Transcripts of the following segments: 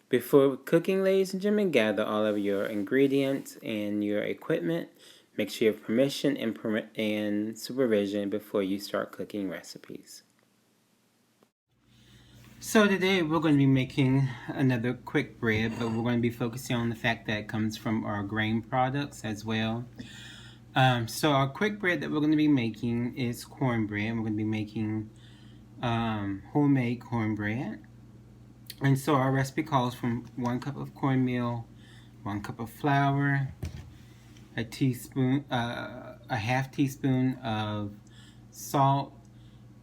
Before cooking, ladies and gentlemen, gather all of your ingredients and your equipment. Make sure you have permission and supervision before you start cooking recipes. So today we're going to be making another quick bread, but we're going to be focusing on the fact that it comes from our grain products as well. So our quick bread that we're going to be making is cornbread. We're going to be making homemade cornbread. And so our recipe calls for 1 cup of cornmeal, 1 cup of flour, a half teaspoon of salt,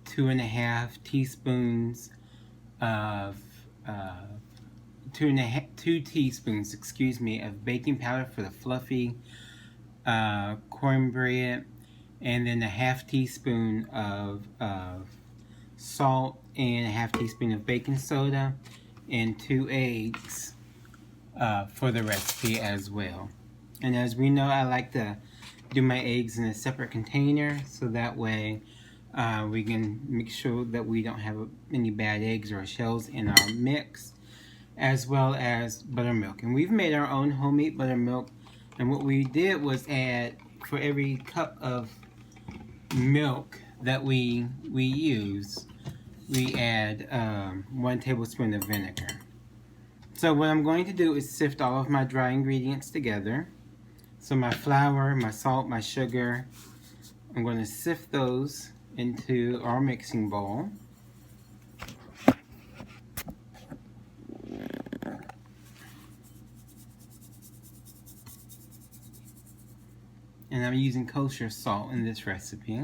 2.5 teaspoons of 2 teaspoons, of baking powder for the fluffy cornbread, and then a half teaspoon of salt and a half teaspoon of baking soda, and 2 eggs for the recipe as well. And as we know, I like to do my eggs in a separate container so that way we can make sure that we don't have any bad eggs or shells in our mix, as well as buttermilk. And we've made our own homemade buttermilk, and what we did was add, for every cup of milk that we use, we add 1 tablespoon of vinegar. So what I'm going to do is sift all of my dry ingredients together. So my flour, my salt, my sugar, I'm going to sift those into our mixing bowl. And I'm using kosher salt in this recipe.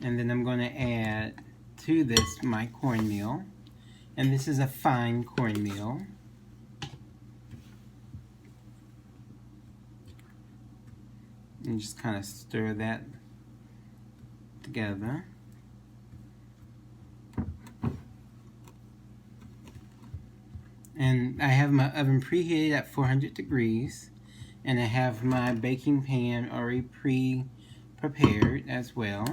And then I'm going to add to this my cornmeal. And this is a fine cornmeal. And just kind of stir that together. And I have my oven preheated at 400 degrees. And I have my baking pan already pre-prepared as well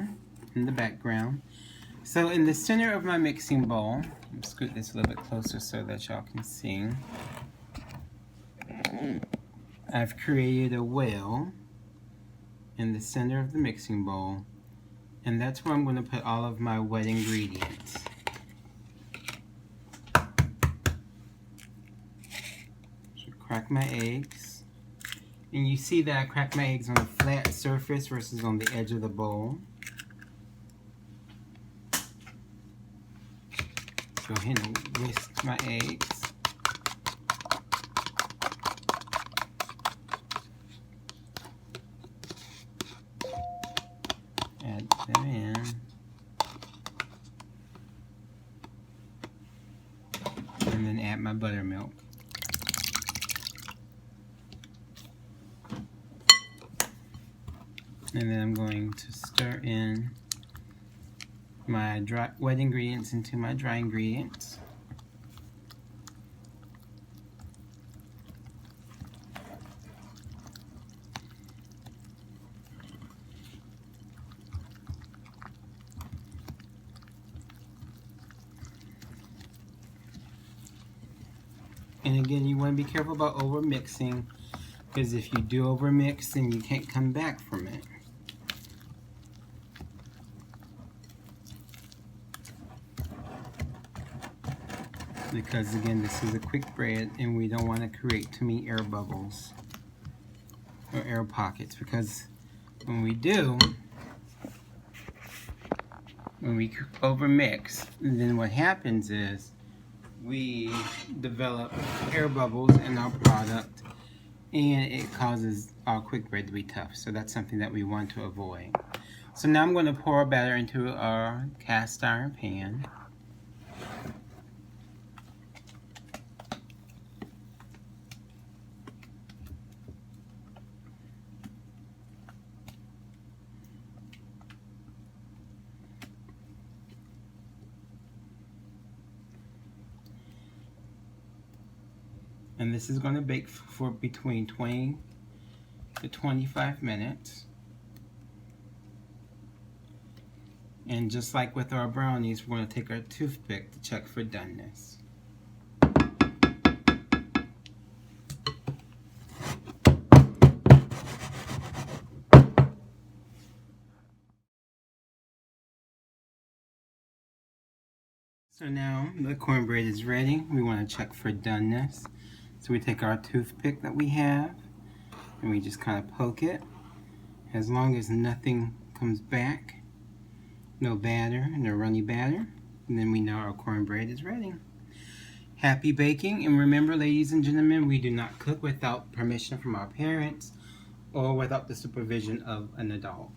in the background. So in the center of my mixing bowl, let me scoot this a little bit closer so that y'all can see, I've created a well in the center of the mixing bowl, and that's where I'm going to put all of my wet ingredients. So crack my eggs, and you see that I crack my eggs on a flat surface versus on the edge of the bowl. Go ahead and whisk my eggs. Add them in. And then add my buttermilk. And then I'm going to stir in my wet ingredients into my dry ingredients. And again, you want to be careful about over mixing, because if you do over mix, then you can't come back from it. Because again, this is a quick bread and we don't want to create too many air bubbles or air pockets, because when we do, when we over mix, then what happens is we develop air bubbles in our product and it causes our quick bread to be tough. So that's something that we want to avoid. So now I'm going to pour our batter into our cast iron pan. And this is going to bake for between 20 to 25 minutes. And just like with our brownies, we're going to take our toothpick to check for doneness. So now the cornbread is ready. We want to check for doneness. So we take our toothpick that we have and we just kind of poke it. As long as nothing comes back, no batter, no runny batter, and then we know our cornbread is ready. Happy baking, and remember, ladies and gentlemen, we do not cook without permission from our parents or without the supervision of an adult.